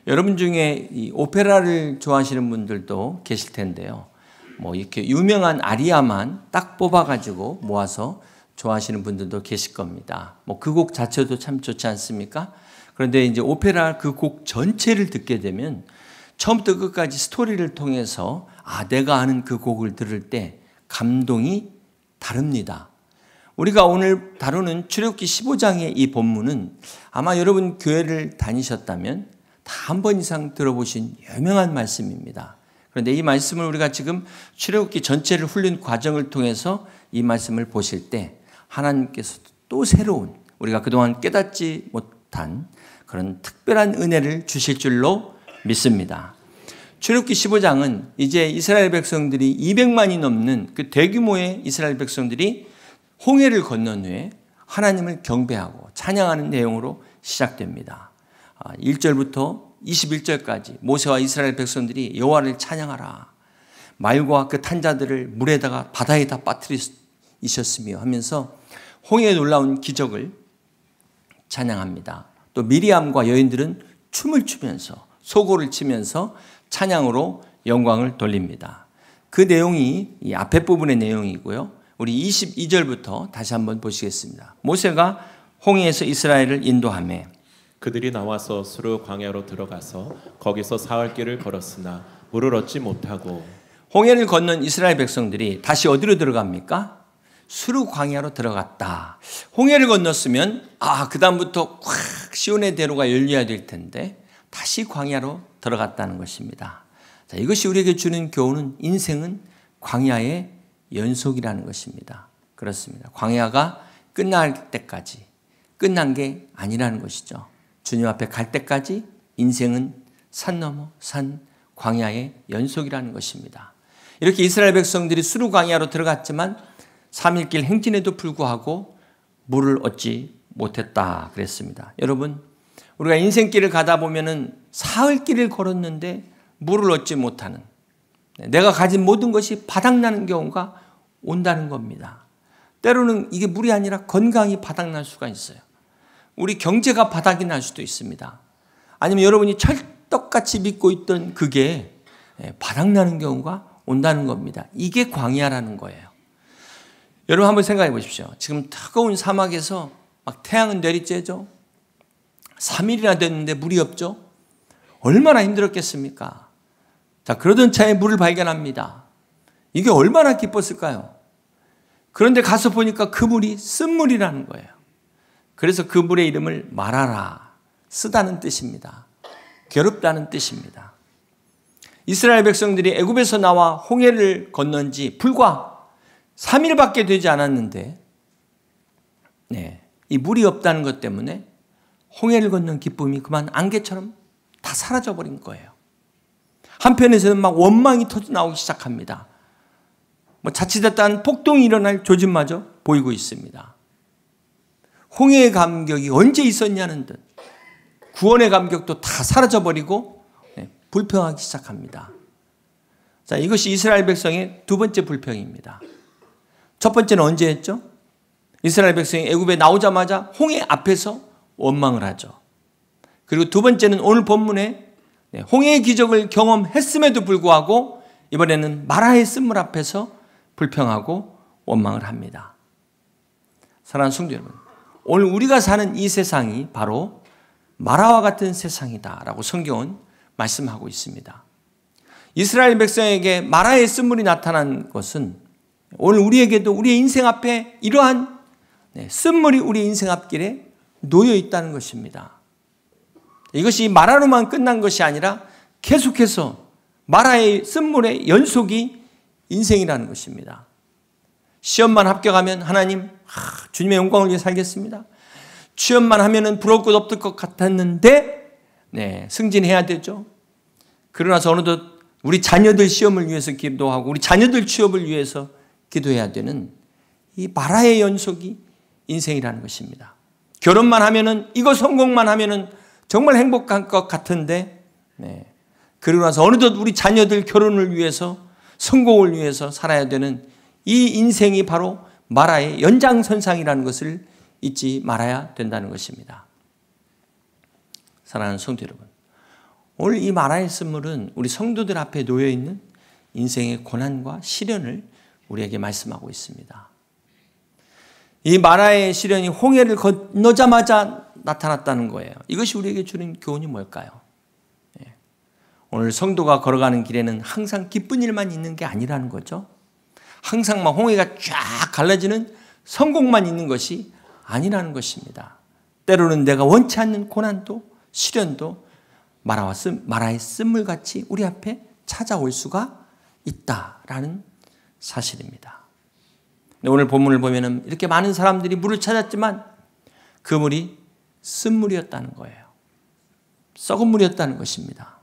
여러분 중에 이 오페라를 좋아하시는 분들도 계실 텐데요. 뭐 이렇게 유명한 아리아만 딱 뽑아가지고 모아서 좋아하시는 분들도 계실 겁니다. 뭐 그 곡 자체도 참 좋지 않습니까? 그런데 이제 오페라 그 곡 전체를 듣게 되면 처음부터 끝까지 스토리를 통해서 내가 아는 그 곡을 들을 때 감동이 다릅니다. 우리가 오늘 다루는 출애굽기 15장의 이 본문은 아마 여러분 교회를 다니셨다면 다 한 번 이상 들어보신 유명한 말씀입니다. 그런데 이 말씀을 우리가 지금 출애굽기 전체를 훑는 과정을 통해서 이 말씀을 보실 때 하나님께서 또 새로운 우리가 그동안 깨닫지 못한 그런 특별한 은혜를 주실 줄로 믿습니다. 출애굽기 15장은 이제 이스라엘 백성들이 200만이 넘는 그 대규모의 이스라엘 백성들이 홍해를 건넌 후에 하나님을 경배하고 찬양하는 내용으로 시작됩니다. 1절부터 21절까지 모세와 이스라엘 백성들이 여호와를 찬양하라. 말과 그 탄자들을 물에다가 바다에다 빠뜨리셨으며 하면서 홍해의 놀라운 기적을 찬양합니다. 또 미리암과 여인들은 춤을 추면서 소고를 치면서 찬양으로 영광을 돌립니다. 그 내용이 이 앞에 부분의 내용이고요. 우리 22절부터 다시 한번 보시겠습니다. 모세가 홍해에서 이스라엘을 인도하며 그들이 나와서 수르 광야로 들어가서 거기서 사흘 길을 걸었으나 물을 얻지 못하고. 홍해를 건넌 이스라엘 백성들이 다시 어디로 들어갑니까? 수르 광야로 들어갔다. 홍해를 건넜으면 그다음부터 콱 시온의 대로가 열려야 될 텐데 다시 광야로 들어갔다는 것입니다. 자, 이것이 우리에게 주는 교훈은 인생은 광야의 연속이라는 것입니다. 그렇습니다. 광야가 끝날 때까지 끝난 게 아니라는 것이죠. 주님 앞에 갈 때까지 인생은 산 넘어 산 광야의 연속이라는 것입니다. 이렇게 이스라엘 백성들이 수르 광야로 들어갔지만 3일길 행진에도 불구하고 물을 얻지 못했다 그랬습니다. 여러분, 우리가 인생길을 가다 보면은 사흘길을 걸었는데 물을 얻지 못하는, 내가 가진 모든 것이 바닥나는 경우가 온다는 겁니다. 때로는 이게 물이 아니라 건강이 바닥날 수가 있어요. 우리 경제가 바닥이 날 수도 있습니다. 아니면 여러분이 철떡같이 믿고 있던 그게 바닥나는 경우가 온다는 겁니다. 이게 광야라는 거예요. 여러분 한번 생각해 보십시오. 지금 뜨거운 사막에서 막 태양은 내리쬐죠. 3일이나 됐는데 물이 없죠. 얼마나 힘들었겠습니까? 자, 그러던 차에 물을 발견합니다. 이게 얼마나 기뻤을까요? 그런데 가서 보니까 그 물이 쓴물이라는 거예요. 그래서 그 물의 이름을 마라라, 쓰다는 뜻입니다. 괴롭다는 뜻입니다. 이스라엘 백성들이 애굽에서 나와 홍해를 건넌 지 불과 3일밖에 되지 않았는데 이 물이 없다는 것 때문에 홍해를 건넌 기쁨이 그만 안개처럼 다 사라져버린 거예요. 한편에서는 막 원망이 터져 나오기 시작합니다. 자칫했다는 폭동이 일어날 조짐마저 보이고 있습니다. 홍해의 감격이 언제 있었냐는 듯 구원의 감격도 다 사라져버리고 불평하기 시작합니다. 자, 이것이 이스라엘 백성의 두 번째 불평입니다. 첫 번째는 언제 했죠? 이스라엘 백성이 애굽에 나오자마자 홍해 앞에서 원망을 하죠. 그리고 두 번째는 오늘 본문에 홍해의 기적을 경험했음에도 불구하고 이번에는 마라의 쓴물 앞에서 불평하고 원망을 합니다. 사랑하는 성도 여러분, 오늘 우리가 사는 이 세상이 바로 마라와 같은 세상이다라고 성경은 말씀하고 있습니다. 이스라엘 백성에게 마라의 쓴물이 나타난 것은 오늘 우리에게도 우리의 인생 앞에 이러한 쓴물이 우리의 인생 앞길에 놓여 있다는 것입니다. 이것이 마라로만 끝난 것이 아니라 계속해서 마라의 쓴물의 연속이 인생이라는 것입니다. 시험만 합격하면 하나님, 주님의 영광을 위해 살겠습니다. 취업만 하면은 부러울 것 없을 것 같았는데, 승진해야 되죠. 그러나서 어느덧 우리 자녀들 시험을 위해서 기도하고 우리 자녀들 취업을 위해서 기도해야 되는 이 마라의 연속이 인생이라는 것입니다. 결혼만 하면은 이거 성공만 하면은 정말 행복한 것 같은데, 그러고 나서 어느덧 우리 자녀들 결혼을 위해서 성공을 위해서 살아야 되는 이 인생이 바로 마라의 연장선상이라는 것을 잊지 말아야 된다는 것입니다. 사랑하는 성도 여러분, 오늘 이 마라의 쓴물은 우리 성도들 앞에 놓여 있는 인생의 고난과 시련을 우리에게 말씀하고 있습니다. 이 마라의 시련이 홍해를 건너자마자 나타났다는 거예요. 이것이 우리에게 주는 교훈이 뭘까요? 오늘 성도가 걸어가는 길에는 항상 기쁜 일만 있는 게 아니라는 거죠. 항상 막 홍해가 쫙 갈라지는 성공만 있는 것이 아니라는 것입니다. 때로는 내가 원치 않는 고난도 시련도 마라의 쓴물같이 우리 앞에 찾아올 수가 있다라는 사실입니다. 오늘 본문을 보면 이렇게 많은 사람들이 물을 찾았지만 그 물이 쓴물이었다는 거예요. 썩은 물이었다는 것입니다.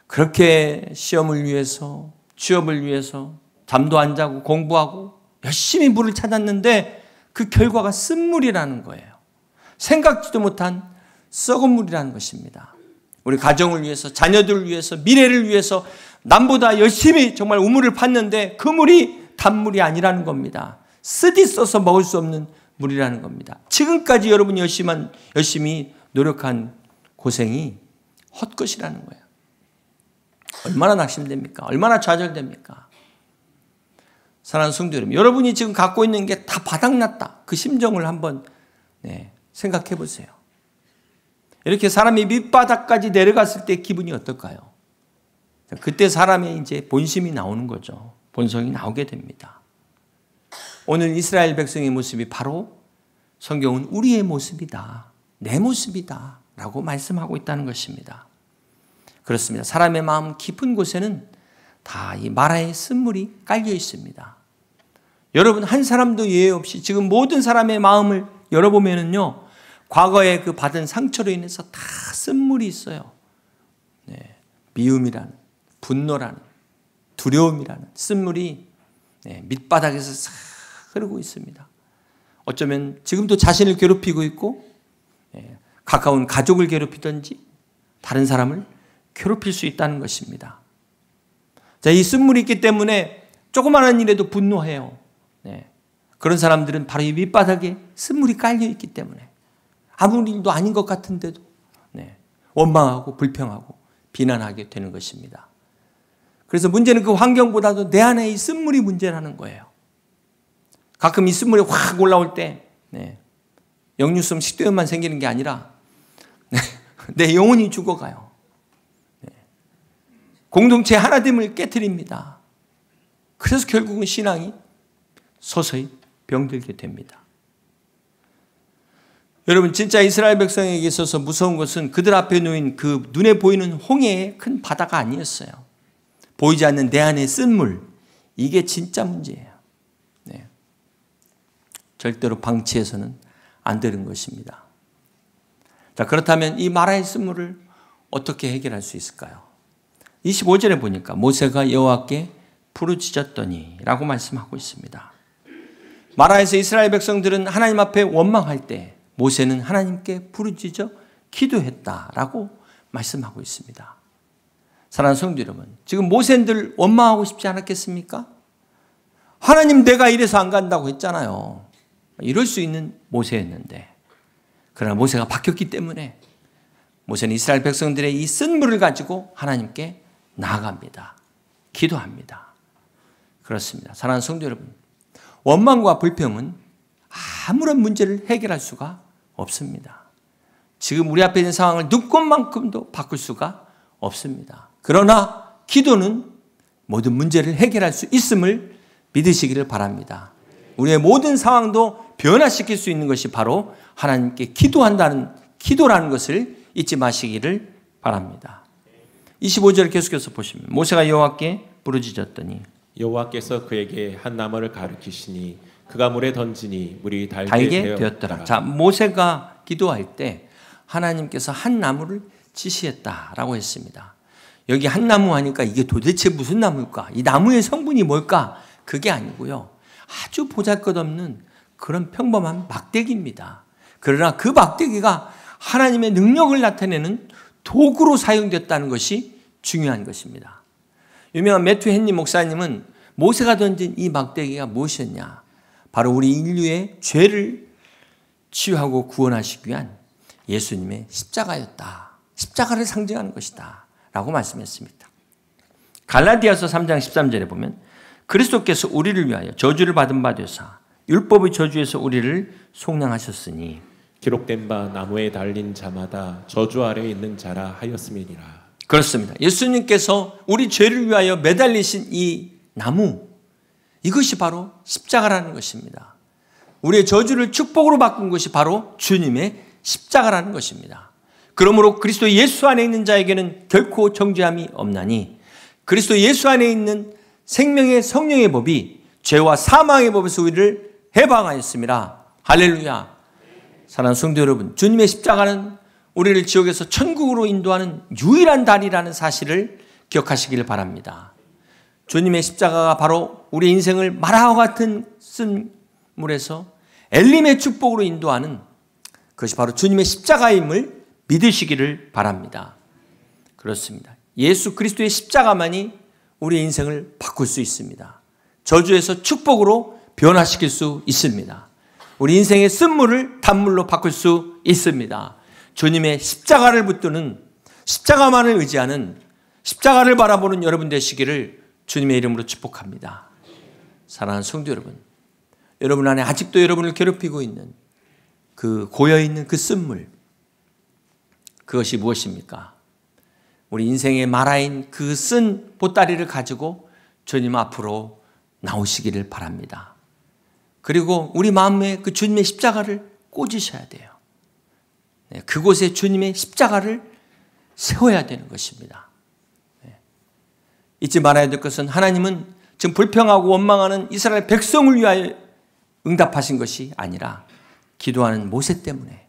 그렇게 시험을 위해서, 취업을 위해서 잠도 안 자고 공부하고 열심히 물을 찾았는데 그 결과가 쓴물이라는 거예요. 생각지도 못한 썩은 물이라는 것입니다. 우리 가정을 위해서, 자녀들을 위해서, 미래를 위해서 남보다 열심히 정말 우물을 팠는데 그 물이 단물이 아니라는 겁니다. 쓰디 써서 먹을 수 없는 물이라는 겁니다. 지금까지 여러분이 열심히 노력한 고생이 헛것이라는 거예요. 얼마나 낙심됩니까? 얼마나 좌절됩니까? 사랑하는 성도 여러분, 여러분이 지금 갖고 있는 게 다 바닥났다. 그 심정을 한번 생각해 보세요. 이렇게 사람이 밑바닥까지 내려갔을 때 기분이 어떨까요? 그때 사람의 이제 본심이 나오는 거죠. 본성이 나오게 됩니다. 오늘 이스라엘 백성의 모습이 바로 성경은 우리의 모습이다. 내 모습이다. 라고 말씀하고 있다는 것입니다. 그렇습니다. 사람의 마음 깊은 곳에는 다 이 마라의 쓴물이 깔려 있습니다. 여러분 한 사람도 예외 없이 지금 모든 사람의 마음을 열어보면은요, 과거에 그 받은 상처로 인해서 다 쓴물이 있어요. 미움이라는, 분노라는, 두려움이라는 쓴물이 밑바닥에서 싹 흐르고 있습니다. 어쩌면 지금도 자신을 괴롭히고 있고 가까운 가족을 괴롭히든지 다른 사람을 괴롭힐 수 있다는 것입니다. 자, 이 쓴물이 있기 때문에 조그마한 일에도 분노해요. 그런 사람들은 바로 이 밑바닥에 쓴물이 깔려 있기 때문에 아무 일도 아닌 것 같은데도 원망하고 불평하고 비난하게 되는 것입니다. 그래서 문제는 그 환경보다도 내 안에 이 쓴물이 문제라는 거예요. 가끔 이 쓴물이 확 올라올 때 역류성 식도염만 생기는 게 아니라 내 영혼이 죽어가요. 공동체 하나됨을 깨트립니다. 그래서 결국은 신앙이 서서히 병들게 됩니다. 여러분 진짜 이스라엘 백성에게 있어서 무서운 것은 그들 앞에 놓인 그 눈에 보이는 홍해의 큰 바다가 아니었어요. 보이지 않는 내 안의 쓴물, 이게 진짜 문제예요. 절대로 방치해서는 안 되는 것입니다. 자, 그렇다면 이 마라의 쓴물을 어떻게 해결할 수 있을까요? 25절에 보니까 모세가 여호와께 부르짖었더니 라고 말씀하고 있습니다. 마라에서 이스라엘 백성들은 하나님 앞에 원망할 때 모세는 하나님께 부르짖어 기도했다라고 말씀하고 있습니다. 사랑하는 성도 여러분, 지금 모세들 원망하고 싶지 않았겠습니까? 하나님 내가 이래서 안 간다고 했잖아요. 이럴 수 있는 모세였는데, 그러나 모세가 바뀌었기 때문에 모세는 이스라엘 백성들의 이 쓴물을 가지고 하나님께 나아갑니다. 기도합니다. 그렇습니다. 사랑하는 성도 여러분, 원망과 불평은 아무런 문제를 해결할 수가 없습니다. 지금 우리 앞에 있는 상황을 눈꽃만큼도 바꿀 수가 없습니다. 그러나 기도는 모든 문제를 해결할 수 있음을 믿으시기를 바랍니다. 우리의 모든 상황도 변화시킬 수 있는 것이 바로 하나님께 기도라는 것을 잊지 마시기를 바랍니다. 25절을 계속해서 보시면 모세가 여호와께 부르짖었더니 여호와께서 그에게 한 나무를 가르치시니 그가 물에 던지니 물이 달게 되었더라. 자, 모세가 기도할 때 하나님께서 한 나무를 지시했다라고 했습니다. 여기 한 나무 하니까 이게 도대체 무슨 나무일까? 이 나무의 성분이 뭘까? 그게 아니고요. 아주 보잘것없는 그런 평범한 막대기입니다. 그러나 그 막대기가 하나님의 능력을 나타내는 도구로 사용됐다는 것이 중요한 것입니다. 유명한 매튜 헨리 목사님은 모세가 던진 이 막대기가 무엇이었냐? 바로 우리 인류의 죄를 치유하고 구원하시기 위한 예수님의 십자가였다. 십자가를 상징하는 것이다 라고 말씀했습니다. 갈라디아서 3장 13절에 보면 그리스도께서 우리를 위하여 저주를 받은 바 되사 율법의 저주에서 우리를 속량하셨으니 기록된 바 나무에 달린 자마다 저주 아래에 있는 자라 하였음이니라. 그렇습니다. 예수님께서 우리 죄를 위하여 매달리신 이 나무, 이것이 바로 십자가라는 것입니다. 우리의 저주를 축복으로 바꾼 것이 바로 주님의 십자가라는 것입니다. 그러므로 그리스도 예수 안에 있는 자에게는 결코 정죄함이 없나니 그리스도 예수 안에 있는 생명의 성령의 법이 죄와 사망의 법에서 우리를 해방하였습니다. 할렐루야. 사랑하는 성도 여러분, 주님의 십자가는 우리를 지옥에서 천국으로 인도하는 유일한 다리라는 사실을 기억하시길 바랍니다. 주님의 십자가가 바로 우리 인생을 마라와 같은 쓴물에서 엘림의 축복으로 인도하는 그것이 바로 주님의 십자가임을 믿으시기를 바랍니다. 그렇습니다. 예수 그리스도의 십자가만이 우리의 인생을 바꿀 수 있습니다. 저주에서 축복으로 변화시킬 수 있습니다. 우리 인생의 쓴물을 단물로 바꿀 수 있습니다. 주님의 십자가를 붙드는, 십자가만을 의지하는, 십자가를 바라보는 여러분 되시기를 주님의 이름으로 축복합니다. 사랑하는 성도 여러분, 여러분 안에 아직도 여러분을 괴롭히고 있는 그 고여있는 그 쓴물, 그것이 무엇입니까? 우리 인생의 마라인 그 쓴 보따리를 가지고 주님 앞으로 나오시기를 바랍니다. 그리고 우리 마음에 그 주님의 십자가를 꽂으셔야 돼요. 그곳에 주님의 십자가를 세워야 되는 것입니다. 잊지 말아야 될 것은 하나님은 지금 불평하고 원망하는 이스라엘 백성을 위하여 응답하신 것이 아니라 기도하는 모세 때문에,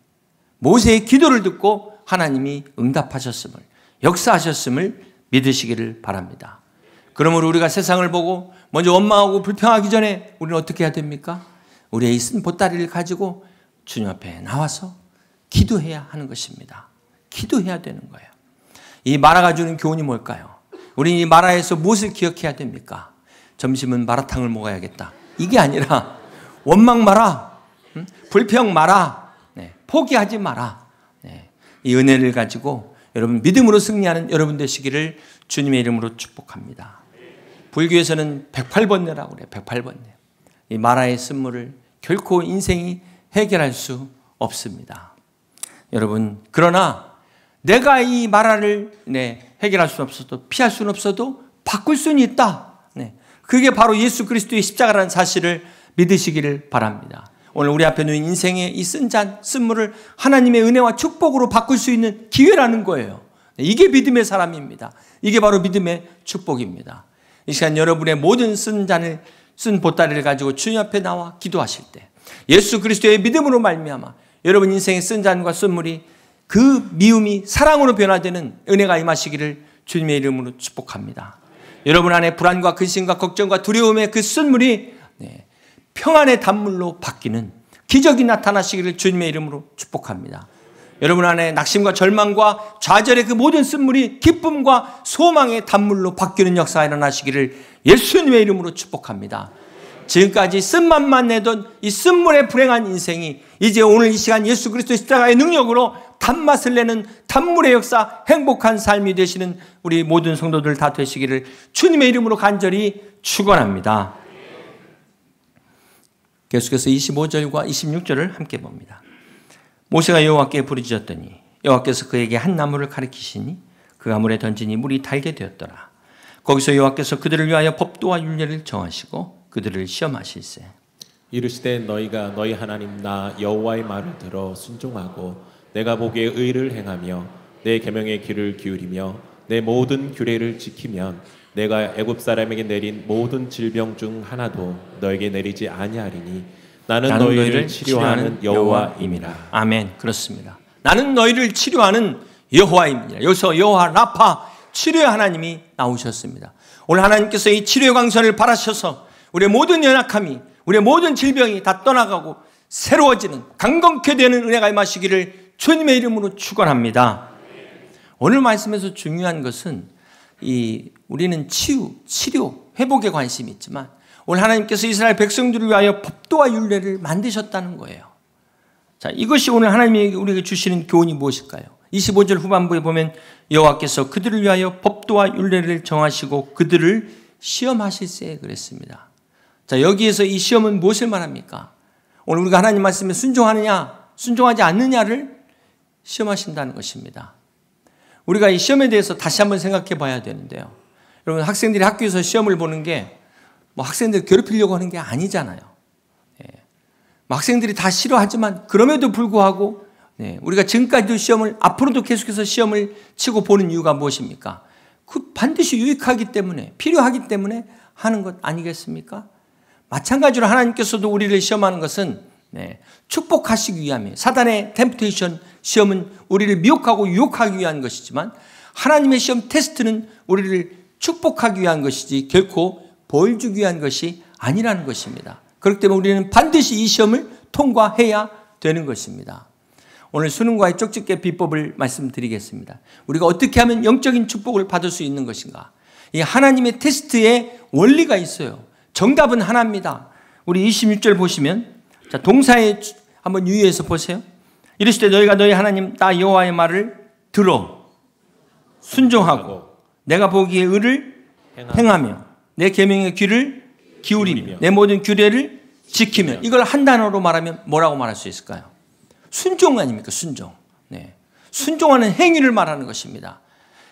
모세의 기도를 듣고 하나님이 응답하셨음을, 역사하셨음을 믿으시기를 바랍니다. 그러므로 우리가 세상을 보고 먼저 원망하고 불평하기 전에 우리는 어떻게 해야 됩니까? 우리의 쓴 보따리를 가지고 주님 앞에 나와서 기도해야 하는 것입니다. 기도해야 되는 거예요. 이 마라가 주는 교훈이 뭘까요? 우리는 이 마라에서 무엇을 기억해야 됩니까? 점심은 마라탕을 먹어야겠다. 이게 아니라 원망 마라, 불평 마라, 포기하지 마라. 이 은혜를 가지고 여러분 믿음으로 승리하는 여러분 되시기를 주님의 이름으로 축복합니다. 불교에서는 108번뇌라고 그래요. 108번뇌. 이 마라의 쓴물을 결코 인생이 해결할 수 없습니다. 여러분, 그러나 내가 이 마라를 해결할 수는 없어도, 피할 수는 없어도 바꿀 수는 있다. 그게 바로 예수 그리스도의 십자가라는 사실을 믿으시기를 바랍니다. 오늘 우리 앞에 놓인 인생의 이 쓴물을 하나님의 은혜와 축복으로 바꿀 수 있는 기회라는 거예요. 이게 믿음의 사람입니다. 이게 바로 믿음의 축복입니다. 이 시간 여러분의 모든 쓴 보따리를 가지고 주님 앞에 나와 기도하실 때 예수 그리스도의 믿음으로 말미암아 여러분 인생의 쓴 잔과 쓴물이 그 미움이 사랑으로 변화되는 은혜가 임하시기를 주님의 이름으로 축복합니다. 여러분 안에 불안과 근심과 걱정과 두려움의 그 쓴물이 평안의 단물로 바뀌는 기적이 나타나시기를 주님의 이름으로 축복합니다. 여러분 안에 낙심과 절망과 좌절의 그 모든 쓴물이 기쁨과 소망의 단물로 바뀌는 역사가 일어나시기를 예수님의 이름으로 축복합니다. 지금까지 쓴맛만 내던 이 쓴물에 불행한 인생이 이제 오늘 이 시간 예수 그리스도의 십자가의 능력으로 단맛을 내는 단물의 역사, 행복한 삶이 되시는 우리 모든 성도들 다 되시기를 주님의 이름으로 간절히 축원합니다. 계속해서 25절과 26절을 함께 봅니다. 모세가 여호와께 부르짖었더니 여호와께서 그에게 한 나무를 가리키시니 그 나물에 던지니 물이 달게 되었더라. 거기서 여호와께서 그들을 위하여 법도와 율례를 정하시고 그들을 시험하실세. 이르시되 너희가 너희 하나님 나 여호와의 말을 들어 순종하고 내가 보기에 의를 행하며 내 계명의 귀를 기울이며 내 모든 규례를 지키면 내가 애굽 사람에게 내린 모든 질병 중 하나도 너에게 내리지 아니하리니 나는 너희를 치료하는 여호와임이라. 아멘. 그렇습니다. 나는 너희를 치료하는 여호와입니다. 여기서 여호와 라파, 치료의 하나님이 나오셨습니다. 오늘 하나님께서 이 치료의 광선을 바라셔서 우리의 모든 연약함이, 우리의 모든 질병이 다 떠나가고 새로워지는, 강건케 되는 은혜가 임하시기를 주님의 이름으로 축원합니다. 오늘 말씀에서 중요한 것은 우리는 치료, 회복에 관심이 있지만 오늘 하나님께서 이스라엘 백성들을 위하여 법도와 율례를 만드셨다는 거예요. 자, 이것이 오늘 하나님이 우리에게 주시는 교훈이 무엇일까요? 25절 후반부에 보면 여호와께서 그들을 위하여 법도와 율례를 정하시고 그들을 시험하실세 그랬습니다. 자, 여기에서 이 시험은 무엇을 말합니까? 오늘 우리가 하나님 말씀에 순종하느냐, 순종하지 않느냐를 시험하신다는 것입니다. 우리가 이 시험에 대해서 다시 한번 생각해 봐야 되는데요. 여러분, 학생들이 학교에서 시험을 보는 게 뭐 학생들 괴롭히려고 하는 게 아니잖아요. 학생들이 다 싫어하지만 그럼에도 불구하고 우리가 지금까지도 시험을, 앞으로도 계속해서 시험을 치고 보는 이유가 무엇입니까? 그 반드시 유익하기 때문에, 필요하기 때문에 하는 것 아니겠습니까? 마찬가지로 하나님께서도 우리를 시험하는 것은 축복하시기 위함이에요. 사단의 템프테이션, 시험은 우리를 미혹하고 유혹하기 위한 것이지만 하나님의 시험 테스트는 우리를 축복하기 위한 것이지 결코 벌 주기 위한 것이 아니라는 것입니다. 그렇기 때문에 우리는 반드시 이 시험을 통과해야 되는 것입니다. 오늘 수능과의 쪽집게 비법을 말씀드리겠습니다. 우리가 어떻게 하면 영적인 축복을 받을 수 있는 것인가? 이 하나님의 테스트에 원리가 있어요. 정답은 하나입니다. 우리 26절 보시면, 자, 동사에 한번 유의해서 보세요. 이르시되 너희가 너희 하나님 나 여호와의 말을 들어 순종하고 내가 보기에 의를 행하며 내 계명의 귀를 기울이며 내 모든 규례를 지키며, 이걸 한 단어로 말하면 뭐라고 말할 수 있을까요? 순종 아닙니까? 순종. 순종하는 행위를 말하는 것입니다.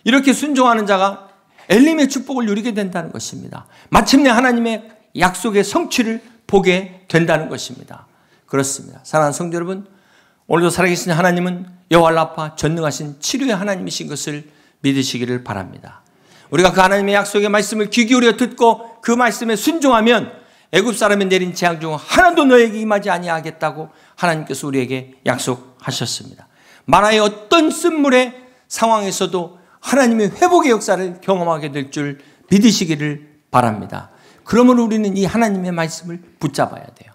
이렇게 순종하는 자가 엘림의 축복을 누리게 된다는 것입니다. 마침내 하나님의 약속의 성취를 보게 된다는 것입니다. 그렇습니다. 사랑하는 성도 여러분, 오늘도 살아계신 하나님은 여호와 라파, 전능하신 치료의 하나님이신 것을 믿으시기를 바랍니다. 우리가 그 하나님의 약속의 말씀을 귀 기울여 듣고 그 말씀에 순종하면 애굽 사람이 내린 재앙 중 하나도 너에게 임하지 아니하겠다고 하나님께서 우리에게 약속하셨습니다. 마라의 어떤 쓴물의 상황에서도 하나님의 회복의 역사를 경험하게 될 줄 믿으시기를 바랍니다. 그러므로 우리는 이 하나님의 말씀을 붙잡아야 돼요.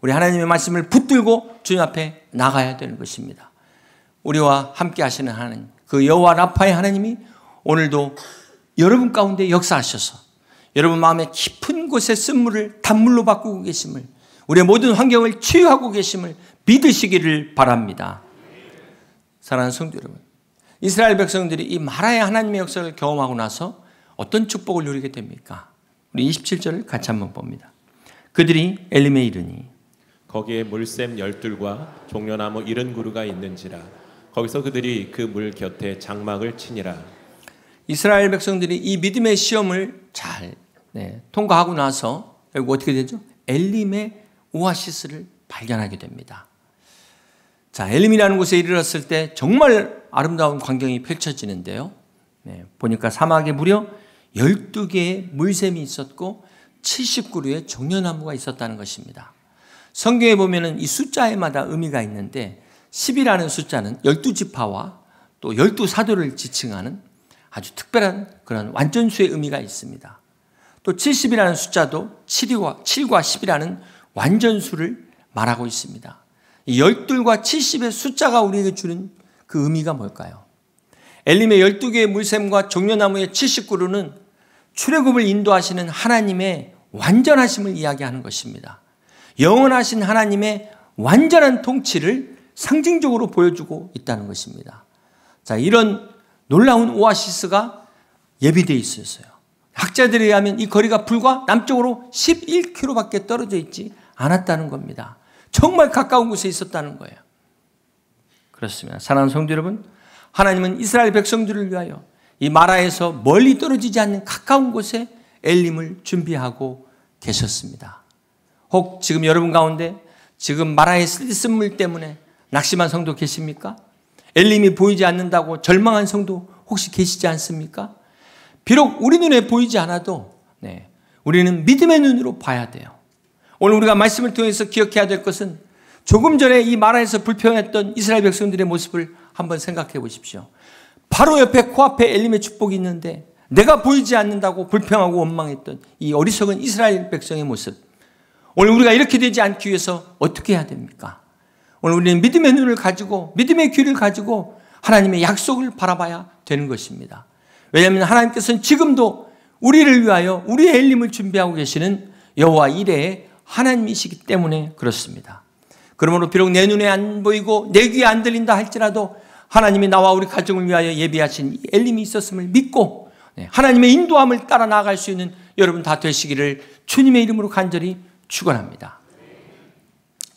우리 하나님의 말씀을 붙들고 주님 앞에 나가야 되는 것입니다. 우리와 함께 하시는 하나님, 그 여호와 라파의 하나님이 오늘도 여러분 가운데 역사하셔서 여러분 마음의 깊은 곳에 쓴물을 단물로 바꾸고 계심을, 우리의 모든 환경을 치유하고 계심을 믿으시기를 바랍니다. 사랑하는 성도 여러분, 이스라엘 백성들이 이 마라의 하나님의 역사를 경험하고 나서 어떤 축복을 누리게 됩니까? 우리 27절을 같이 한번 봅니다. 그들이 엘림에 이르니 거기에 물샘 12과 종려나무 70그루가 있는지라 거기서 그들이 그 물 곁에 장막을 치니라. 이스라엘 백성들이 이 믿음의 시험을 잘 통과하고 나서 결국 어떻게 되죠? 엘림의 오아시스를 발견하게 됩니다. 자, 엘림이라는 곳에 이르렀을 때 정말 아름다운 광경이 펼쳐지는데요. 보니까 사막에 무려 12개의 물샘이 있었고 70그루의 종려나무가 있었다는 것입니다. 성경에 보면은 이 숫자에마다 의미가 있는데 10이라는 숫자는 12지파와 또 12사도를 지칭하는 아주 특별한 그런 완전수의 의미가 있습니다. 또 70이라는 숫자도 7과 10이라는 완전수를 말하고 있습니다. 이 12과 70의 숫자가 우리에게 주는 그 의미가 뭘까요? 엘림의 12개의 물샘과 종려나무의 70그루는 출애굽을 인도하시는 하나님의 완전하심을 이야기하는 것입니다. 영원하신 하나님의 완전한 통치를 상징적으로 보여주고 있다는 것입니다. 자, 이런 놀라운 오아시스가 예비되어 있었어요. 학자들에 의하면 이 거리가 불과 남쪽으로 11km밖에 떨어져 있지 않았다는 겁니다. 정말 가까운 곳에 있었다는 거예요. 그렇습니다. 사랑하는 성도 여러분, 하나님은 이스라엘 백성들을 위하여 이 마라에서 멀리 떨어지지 않는 가까운 곳에 엘림을 준비하고 계셨습니다. 혹 지금 여러분 가운데 지금 마라의 쓴물 때문에 낙심한 성도 계십니까? 엘림이 보이지 않는다고 절망한 성도 혹시 계시지 않습니까? 비록 우리 눈에 보이지 않아도 우리는 믿음의 눈으로 봐야 돼요. 오늘 우리가 말씀을 통해서 기억해야 될 것은 조금 전에 이 마라에서 불평했던 이스라엘 백성들의 모습을 한번 생각해 보십시오. 바로 옆에 코앞에 엘림의 축복이 있는데 내가 보이지 않는다고 불평하고 원망했던 이 어리석은 이스라엘 백성의 모습. 오늘 우리가 이렇게 되지 않기 위해서 어떻게 해야 됩니까? 오늘 우리는 믿음의 눈을 가지고 믿음의 귀를 가지고 하나님의 약속을 바라봐야 되는 것입니다. 왜냐하면 하나님께서는 지금도 우리를 위하여 우리의 엘림을 준비하고 계시는 여호와 이레의 하나님이시기 때문에 그렇습니다. 그러므로 비록 내 눈에 안 보이고 내 귀에 안 들린다 할지라도 하나님이 나와 우리 가정을 위하여 예비하신 엘림이 있었음을 믿고 하나님의 인도함을 따라 나아갈 수 있는 여러분 다 되시기를 주님의 이름으로 간절히 축원합니다.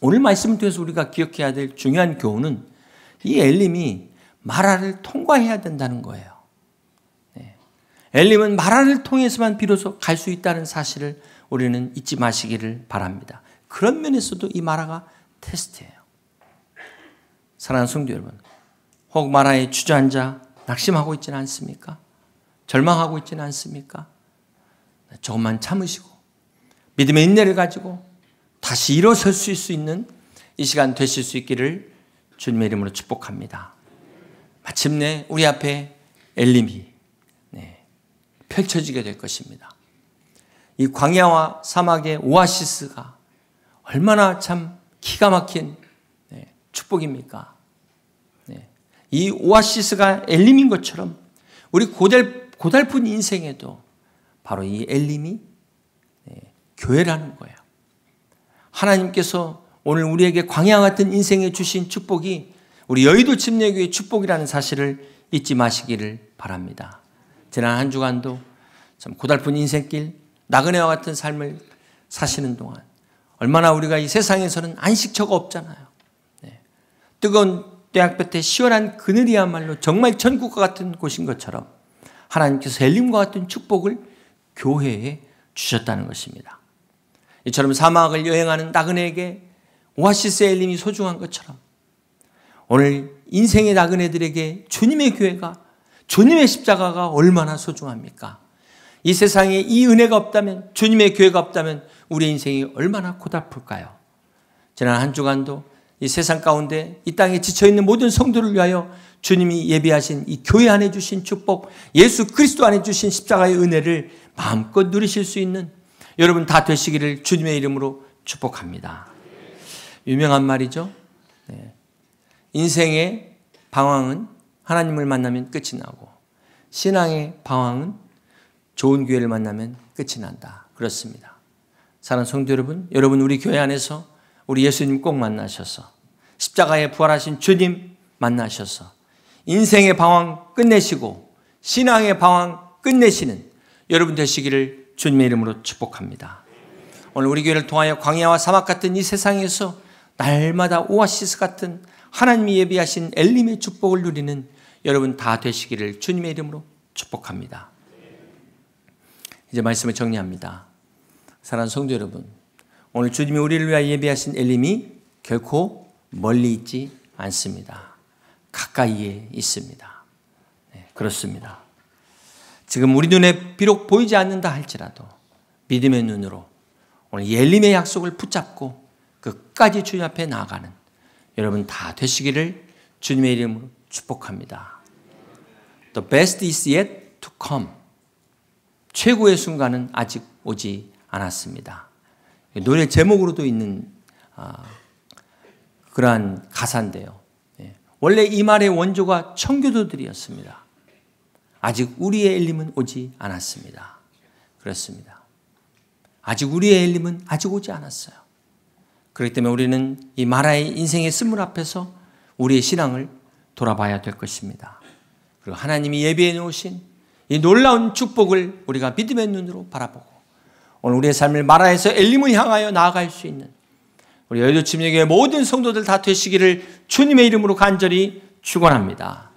오늘 말씀을 통해서 우리가 기억해야 될 중요한 교훈은 이 엘림이 마라를 통과해야 된다는 거예요. 엘림은 마라를 통해서만 비로소 갈 수 있다는 사실을 우리는 잊지 마시기를 바랍니다. 그런 면에서도 이 마라가 테스트예요. 사랑하는 성도 여러분, 혹 마라에 주저앉아 낙심하고 있지는 않습니까? 절망하고 있지는 않습니까? 조금만 참으시고 믿음의 인내를 가지고 다시 일어설 수 있는 이 시간 되실 수 있기를 주님의 이름으로 축복합니다. 마침내 우리 앞에 엘림이 펼쳐지게 될 것입니다. 이 광야와 사막의 오아시스가 얼마나 참 기가 막힌 축복입니까? 이 오아시스가 엘림인 것처럼 우리 고달픈 인생에도 바로 이 엘림이 교회라는 거예요. 하나님께서 오늘 우리에게 광야 같은 인생에 주신 축복이 우리 여의도 침례교회의 축복이라는 사실을 잊지 마시기를 바랍니다. 지난 한 주간도 참 고달픈 인생길, 나그네와 같은 삶을 사시는 동안 얼마나 우리가 이 세상에서는 안식처가 없잖아요. 뜨거운 대학볕에 시원한 그늘이야말로 정말 천국과 같은 곳인 것처럼 하나님께서 엘림과 같은 축복을 교회에 주셨다는 것입니다. 이처럼 사막을 여행하는 나그네에게 오아시스의 엘림이 소중한 것처럼 오늘 인생의 나그네들에게 주님의 교회가, 주님의 십자가가 얼마나 소중합니까? 이 세상에 이 은혜가 없다면, 주님의 교회가 없다면 우리 인생이 얼마나 고달플까요? 지난 한 주간도 이 세상 가운데 이 땅에 지쳐있는 모든 성도를 위하여 주님이 예비하신 이 교회 안에 주신 축복, 예수 그리스도 안에 주신 십자가의 은혜를 마음껏 누리실 수 있는 여러분 다 되시기를 주님의 이름으로 축복합니다. 유명한 말이죠. 인생의 방황은 하나님을 만나면 끝이 나고 신앙의 방황은 좋은 교회를 만나면 끝이 난다. 그렇습니다. 사랑하는 성도 여러분, 여러분 우리 교회 안에서 우리 예수님 꼭 만나셔서 십자가에 부활하신 주님 만나셔서 인생의 방황 끝내시고 신앙의 방황 끝내시는 여러분 되시기를 주님의 이름으로 축복합니다. 오늘 우리 교회를 통하여 광야와 사막 같은 이 세상에서 날마다 오아시스 같은 하나님이 예비하신 엘림의 축복을 누리는 여러분 다 되시기를 주님의 이름으로 축복합니다. 이제 말씀을 정리합니다. 사랑하는 성도 여러분, 오늘 주님이 우리를 위하여 예비하신 엘림이 결코 멀리 있지 않습니다. 가까이에 있습니다. 그렇습니다. 지금 우리 눈에 비록 보이지 않는다 할지라도 믿음의 눈으로 오늘 이 엘림의 약속을 붙잡고 끝까지 주님 앞에 나아가는 여러분 다 되시기를 주님의 이름으로 축복합니다. The best is yet to come. 최고의 순간은 아직 오지 않았습니다. 노래 제목으로도 있는 그러한 가사인데요. 원래 이 말의 원조가 청교도들이었습니다. 아직 우리의 엘림은 오지 않았습니다. 그렇습니다. 아직 우리의 엘림은 아직 오지 않았어요. 그렇기 때문에 우리는 이 마라의 인생의 쓴물 앞에서 우리의 신앙을 돌아봐야 될 것입니다. 그리고 하나님이 예비해 놓으신 이 놀라운 축복을 우리가 믿음의 눈으로 바라보고 오늘 우리의 삶을 마라에서 엘림을 향하여 나아갈 수 있는 우리 여의도 침례교회 모든 성도들 다 되시기를 주님의 이름으로 간절히 축원합니다.